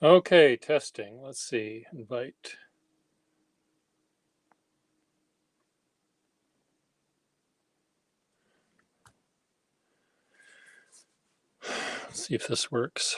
Okay, testing. Let's see. Invite. Let's see if this works.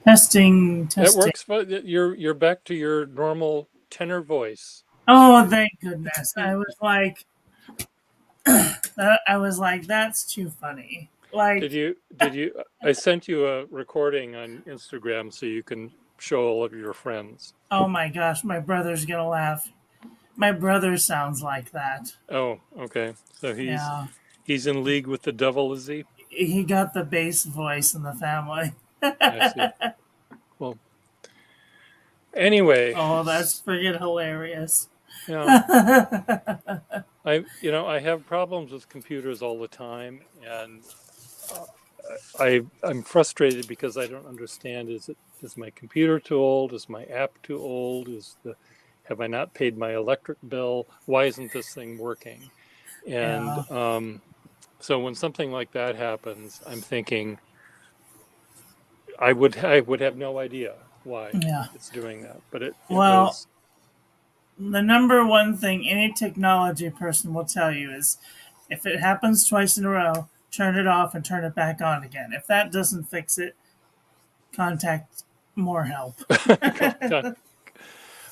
Testing, It testing. works, but you're back to your normal tenor voice. Oh, thank goodness. I was like, that's too funny. Did Like, you I sent you a recording on Instagram so you can show all of your friends. oh my gosh, my brother's gonna laugh. My brother sounds like that. Oh, okay. So Yeah, he's in league with the devil, is he? he got the bass voice in the family. I see. Well, anyway, Oh, that's freaking hilarious. yeah. I have problems with computers all the time, and I'm frustrated because I don't understand. Is my computer too old? Is my app too old? Have I not paid my electric bill? Why isn't this thing working? And Yeah, so when something like that happens, I'm thinking I would have no idea why yeah. it's doing that, but it Well, was the number one thing any technology person will tell you is if it happens twice in a row, turn it off and turn it back on again. If that doesn't fix it, contact more help.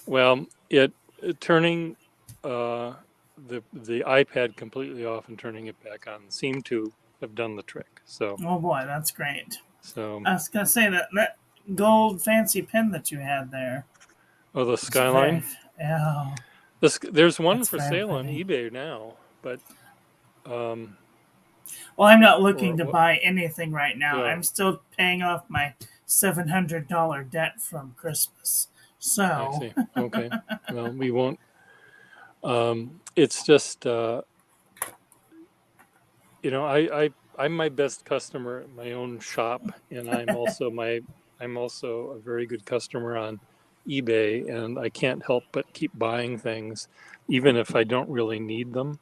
well it turning uh, the iPad completely off and turning it back on seemed to have done the trick. So Oh boy, that's great. so I was gonna say that gold fancy pen that you had there oh, the is very, Skyline. yeah, There's one that's for very sale on pretty. eBay now, but um, Well, I'm not or looking to what? buy anything right now. Yeah, I'm still paying off my $700 debt from Christmas. I So, see. Okay, well, we won't. It's just I'm my best customer at my own shop, and I'm also a very good customer on eBay, and I can't help but keep buying things, even if I don't really need them.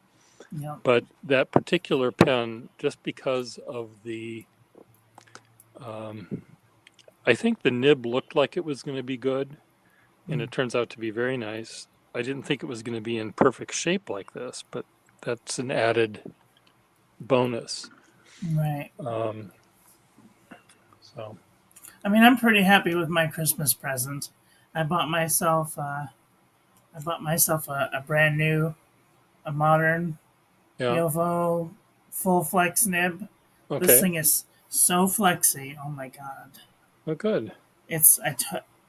yep. But that particular pen, just because of um, I think the nib looked like it was going to be good, and Mm, it turns out to be very nice. I didn't think it was going to be in perfect shape like this, but that's an added bonus. right. Um, so I mean, I'm pretty happy with my Christmas present. I bought myself, a brand new, a modern yeah, Yovo full flex nib. This okay. thing is so flexy. Oh my god! Oh, good. It's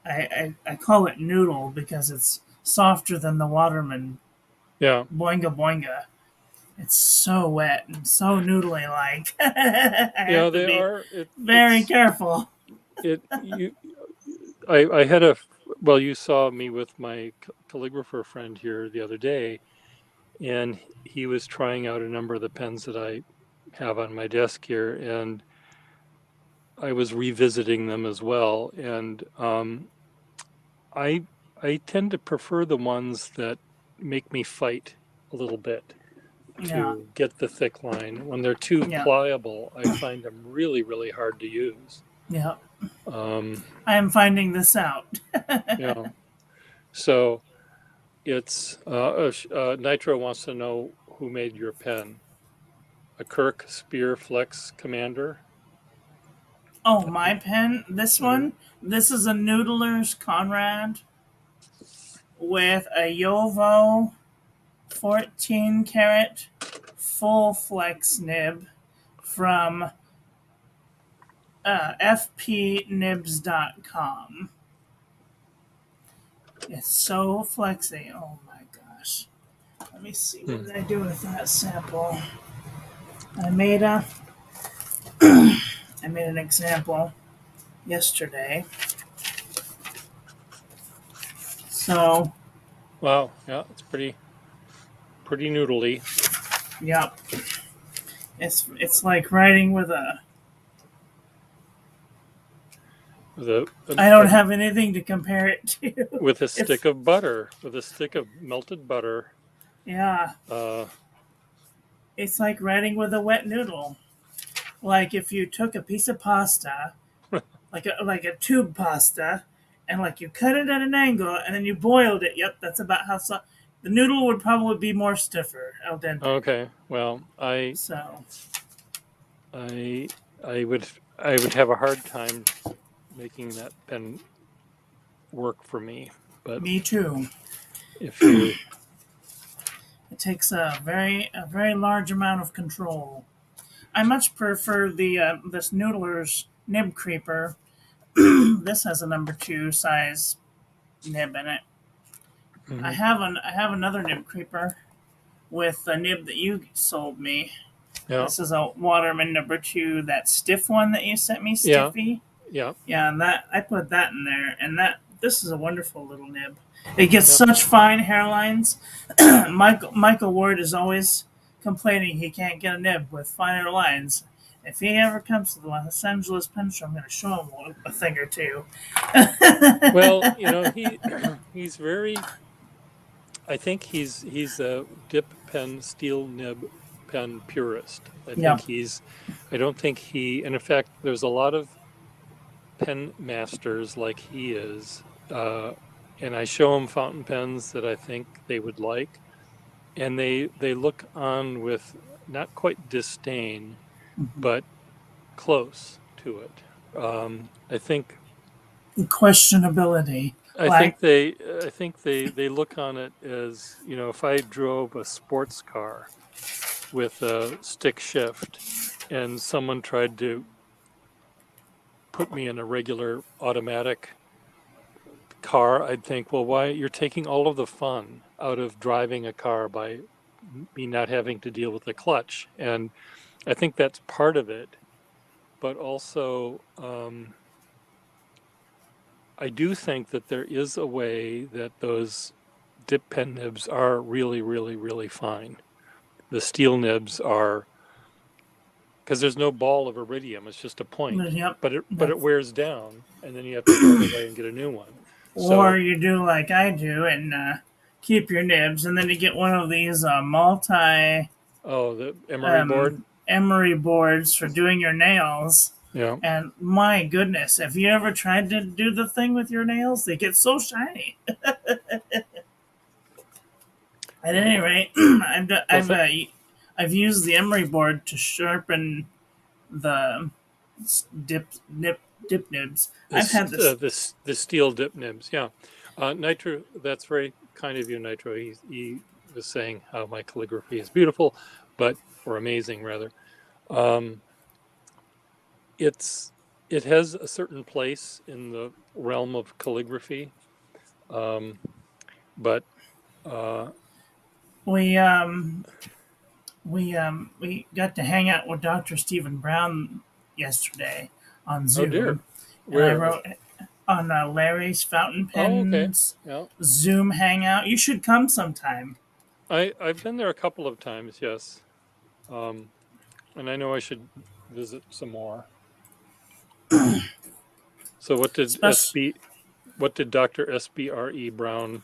I call it noodle because it's softer than the Waterman Yeah, Boinga Boinga. It's so wet and so noodly like. I have to they be are. very careful. It. You. I had a. Well, you saw me with my calligrapher friend here the other day, and he was trying out a number of the pens that I have on my desk here, and I was revisiting them as well. And I I tend to prefer the ones that make me fight a little bit Yeah, to get the thick line. When they're too yeah, pliable, I find them really, really hard to use. yeah. Um, I am finding this out. yeah. So it's Nitro wants to know who made your pen. A Kirk Spear Flex Commander. Oh, my pen. This Mm-hmm. one. This is a Noodler's Conrad with a Yovo 14 karat full flex nib from fpnibs.com. It's so flexy. Oh my gosh. Let me see. What Hmm. did I do with that sample? I made a I made an example yesterday. So, Wow. Yeah, it's pretty noodly. yep. It's like writing with a with a, I don't have anything to compare it to. with a It's stick of butter, with a stick of melted butter. yeah, Uh, it's like writing with a wet noodle. Like if you took a piece of pasta, like a tube pasta, and like you cut it at an angle and then you boiled it. Yep, that's about how soft. The noodle would probably be more stiffer, al dente. okay, well, So I, I would, I would have a hard time making that pen work for me. But me too. if you, It takes a very large amount of control. I much prefer the this Noodler's nib creeper. This has a number two size nib in it. I mhm, have another nib creeper with the nib that you sold me. yeah, This is a Waterman number two, that stiff one that you sent me, yeah, stiffy. yeah, Yeah, and that I put that in there, and that this is a wonderful little nib. It gets yeah. such fine hairlines. Michael Ward is always complaining he can't get a nib with finer lines. If he ever comes to the Los Angeles Pen Show, I'm going to show him a thing or two. Well, he's very. I think he's a dip pen steel nib pen purist. I Yeah. think he's. I don't think he. And in fact, there's a lot of pen masters like he is, and I show them fountain pens that I think they would like, and they look on with not quite disdain, but close to it. I think Questionability. I Like, think they I think they look on it as, if I drove a sports car with a stick shift and someone tried to put me in a regular automatic car, I'd think, well, why you're taking all of the fun out of driving a car by me not having to deal with the clutch. And I think that's part of it. But also, I do think that there is a way that those dip pen nibs are really, really, really fine. The steel nibs are, because there's no ball of iridium; it's just a point. yep. But it wears down, and then you have to throw it away and get a new one. Or So, you do like I do and keep your nibs, and then you get one of these multi oh, the emery board, emery boards for doing your nails. yeah, And my goodness, have you ever tried to do the thing with your nails? They get so shiny. At any rate, well, I've used the emery board to sharpen the dip nip dip nibs. I've had this. the steel dip nibs, yeah. Nitro, that's very kind of you, Nitro. He was saying how my calligraphy is beautiful, or amazing rather. Um, it has a certain place in the realm of calligraphy, but We we got to hang out with Dr. Stephen Brown yesterday on oh dear, Zoom, and I where? wrote on Larry's Fountain Oh, okay, Pens yeah. Zoom hangout. You should come sometime. I've been there a couple of times, yes, um, and I know I should visit some more. So Especially, what did Dr. SBRE Brown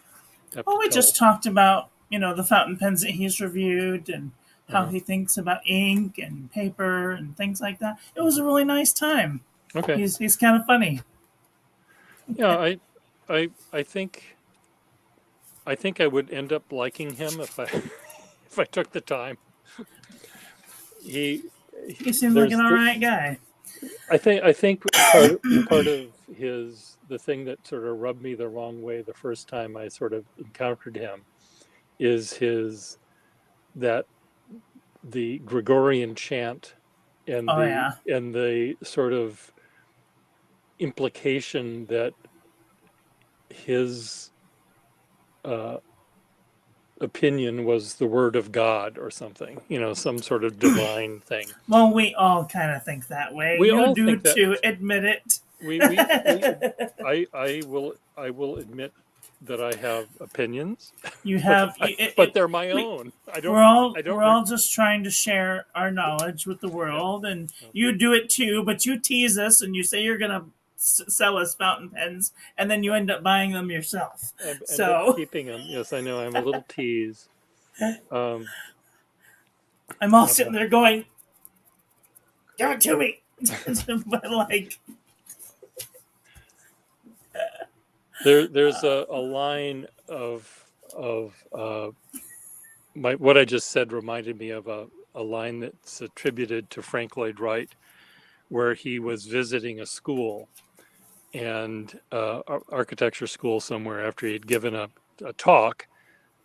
have well, to we just tell? talked about the fountain pens that he's reviewed and how Uh-huh. he thinks about ink and paper and things like that. It was a really nice time. Okay. He's kind of funny. Yeah, I think I would end up liking him if I if I took the time. He, He seemed like an there's all right guy. I think part of the thing that sort of rubbed me the wrong way the first time I sort of encountered him is that the Gregorian chant and Oh the yeah. and the sort of implication that his uh, opinion was the word of God or something, some sort of divine thing. Well, we all kind of think that way. We You all do think that too. Admit it. we I will admit that I have opinions, You but have. but they're my We, own. we're all I don't we're all just trying to share our knowledge with the yeah. world, and Yeah. you do it too. But you tease us, and you say you're gonna sell as fountain pens, and then you end up buying them yourself. I end up So keeping them. Yes, I know. I'm a little teased. Um, I'm all uh, sitting there going, "Give it to me," but like, there's a line of what I just said reminded me of a line that's attributed to Frank Lloyd Wright, where he was visiting a school and architecture school somewhere after he'd given a talk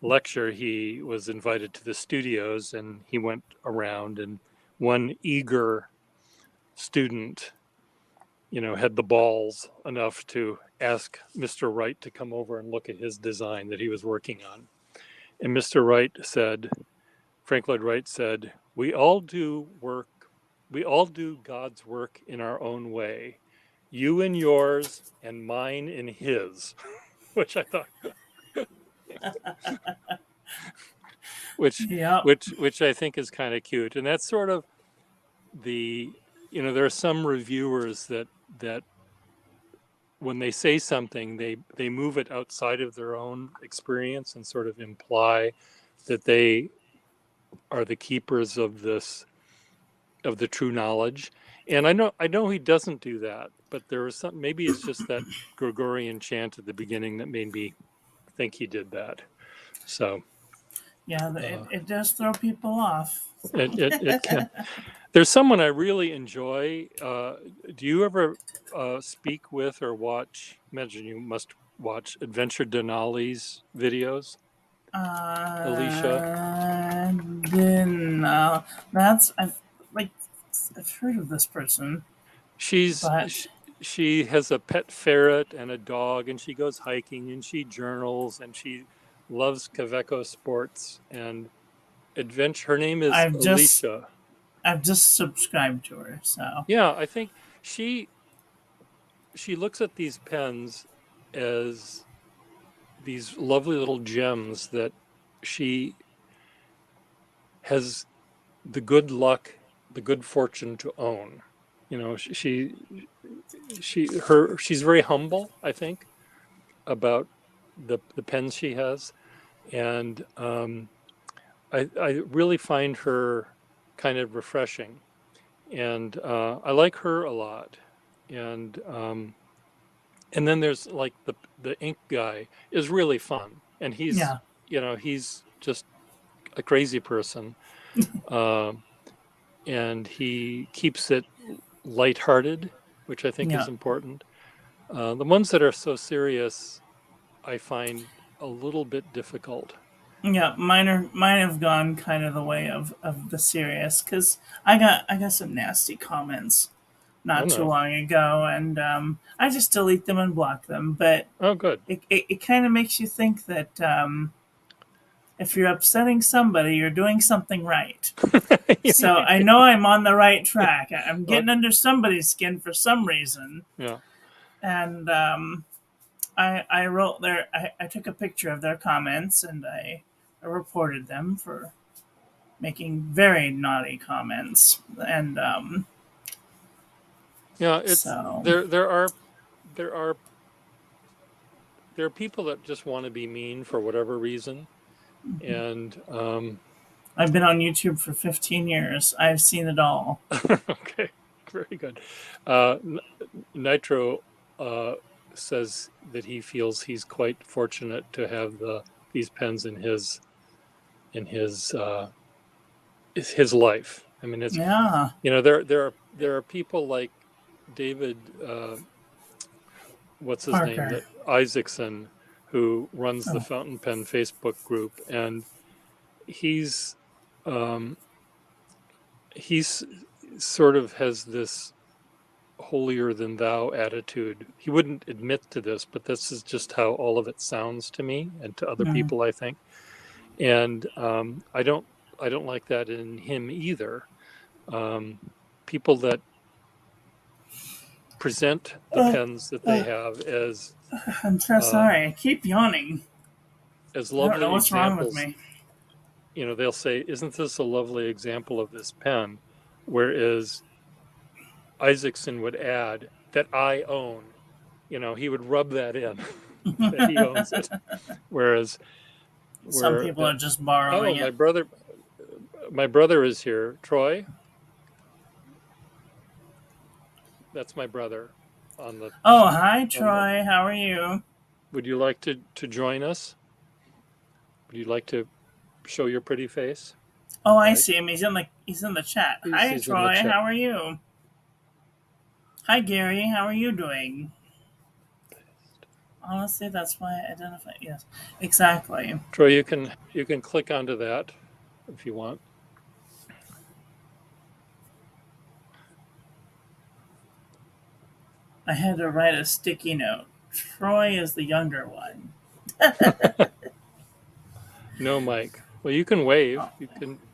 lecture. He was invited to the studios and he went around, and one eager student, had the balls enough to ask Mr. Wright to come over and look at his design that he was working on. And Mr. Wright said, Frank Lloyd Wright said, we all do God's work in our own way. You in yours and mine in his," which I thought, which, yeah, which I think is kind of cute. And that's sort of there are some reviewers that when they say something, they move it outside of their own experience and sort of imply that they are the keepers of the true knowledge. And I know he doesn't do that, but there was some, maybe it's just that Gregorian chant at the beginning that made me think he did that. So yeah, uh, it does throw people off. it can. There's someone I really enjoy. Do you ever speak with or watch? Imagine you must watch Adventure Denali's videos, Alicia. Then that's like I've heard of this person, She's but she, she has a pet ferret and a dog, and she goes hiking and she journals and she loves Kaveco sports and adventure. Her name is I've just Alicia. I've just subscribed to her. So Yeah, I think she she looks at these pens as these lovely little gems that she has the good luck, the good fortune to own. She's very humble, I think, about the pens she has, and I really find her kind of refreshing, and I like her a lot, and then there's like the ink guy is really fun, and he's yeah, he's just a crazy person, uh, and he keeps it lighthearted, which I think is yeah, important. The ones that are so serious, I find a little bit difficult. yeah. Mine have gone kind of the way of the serious because I got some nasty comments Oh not too no! long ago, and I just delete them and block them. But Oh good. it kind of makes you think that if you're upsetting somebody, you're doing something right. So I know I'm on the right track. I'm getting Okay. under somebody's skin for some reason, Yeah. and I wrote there. I took a picture of their comments and I reported them for making very naughty comments, and Yeah. It's so there are there are people that just want to be mean for whatever reason, and I've been on YouTube for 15 years. I've seen it all. okay, very good. Uh, Nitro uh, says that he feels he's quite fortunate to have these pens in his life. I mean, it's Yeah. there are people like David, what's his name, Parker. that Isaacson, who runs the Oh, Fountain Pen Facebook group, and he's um, he's sort of has this holier than thou attitude. He wouldn't admit to this, but this is just how all of it sounds to me and to other mm, people, I think. And I don't like that in him either. Um, People that present the uh, pens that they uh, have I'm so uh, sorry. I keep yawning. as I don't know lovely what's wrong with examples. me. They'll say, "Isn't this a lovely example of this pen?" Whereas Isaacson would add, that I own. He would rub that in that he owns it. Whereas, Some where people that, are just oh, borrowing my it. brother is here. Troy, that's my brother on the Oh, hi, on the. Troy. How are you? Would you like to join us? Would you like to show your pretty face? Oh, I Mike, see him. He's in the chat. Hi, he's in the Troy. chat. How are you? Hi, Gary. How are you doing? Honestly, that's why I identify. Yes, exactly. Troy, you can click onto that if you want. I had to write a sticky note. Troy is the younger one. No, Mike. Well, you can wave. Oh,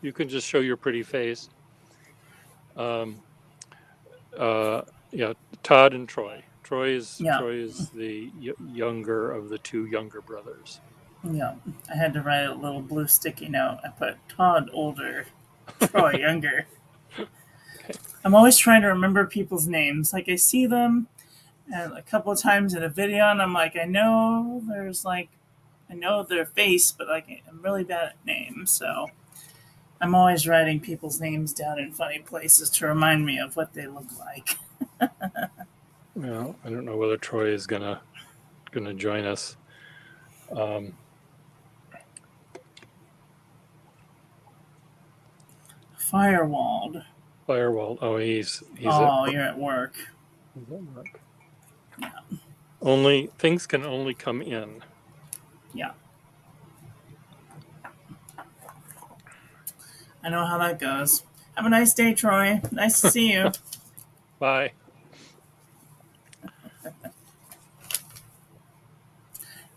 You can just show your pretty face. Um, yeah, Todd and Troy. yeah, Troy is the younger of the two younger brothers. yeah. I had to write a little blue sticky note. I put Todd older, Troy younger. Okay. I'm always trying to remember people's names. Like I see them and a couple of times in a video, and I'm like, I know their face, but like I'm really bad at names, so I'm always writing people's names down in funny places to remind me of what they look like. Well, I don't know whether Troy is gonna join us. Um, Firewalled. Firewall. Oh, he's Oh, you're at work. at work. Only things can only come in. Yeah, I know how that goes. Have a nice day, Troy. Nice to see you. Bye.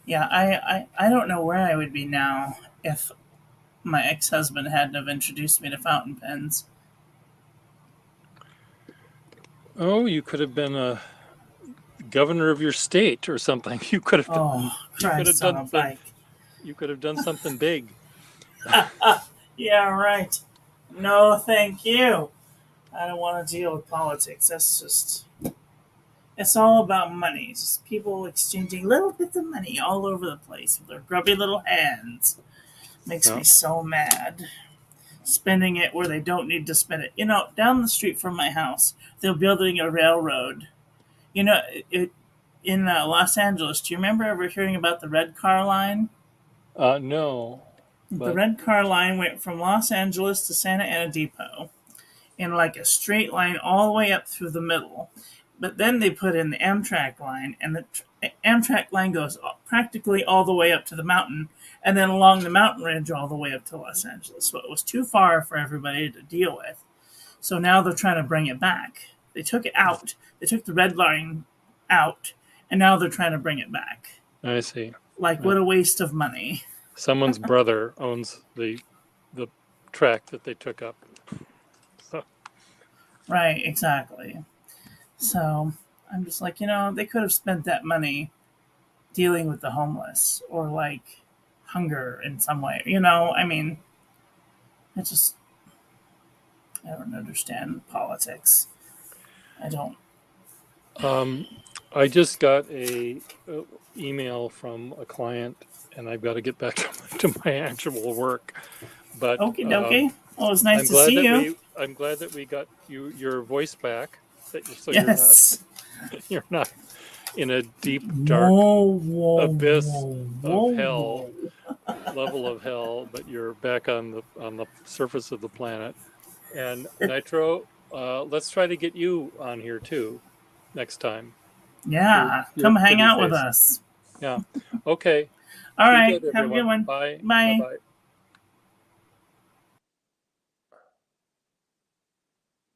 Yeah, I don't know where I would be now if my ex-husband hadn't have introduced me to fountain pens. Oh, you could have been a governor of your state or something. You could have done. Oh, You could have Christ on done a bike. You could have done something big. Yeah, right. No, thank you. I don't want to deal with politics. It's all about money. It's just people exchanging little bits of money all over the place with their grubby little hands. Makes Yeah. me so mad. Spending it where they don't need to spend it. Down the street from my house, they're building a railroad. In Los Angeles, do you remember ever hearing about the red car line? No, The but red car line went from Los Angeles to Santa Ana Depot in like a straight line all the way up through the middle. But then they put in the Amtrak line, and the Amtrak line goes practically all the way up to the mountain, and then along the mountain ridge all the way up to Los Angeles. So it was too far for everybody to deal with. So now they're trying to bring it back. They took it out. They took the red line out, and now they're trying to bring it back. I see. Like, what a waste of money. Someone's brother owns the track that they took up. So, Right, exactly. So I'm just like, they could have spent that money dealing with the homeless or like hunger in some way. I mean, I just, I don't understand politics. I don't. I just got a email from a client, and I've got to get back to my actual work. But Okie dokie. Well, it was nice I'm to glad see that you. I'm glad that we got your voice back. So Yes. you're not in a deep dark abyss of hell, level of hell, but you're back on the surface of the planet. And Nitro, let's try to get you on here too next time. Yeah, Your come hang pretty out with face. us. Yeah. Okay. All Be right, good, have a good everyone. one. Bye. Bye. Bye. Bye.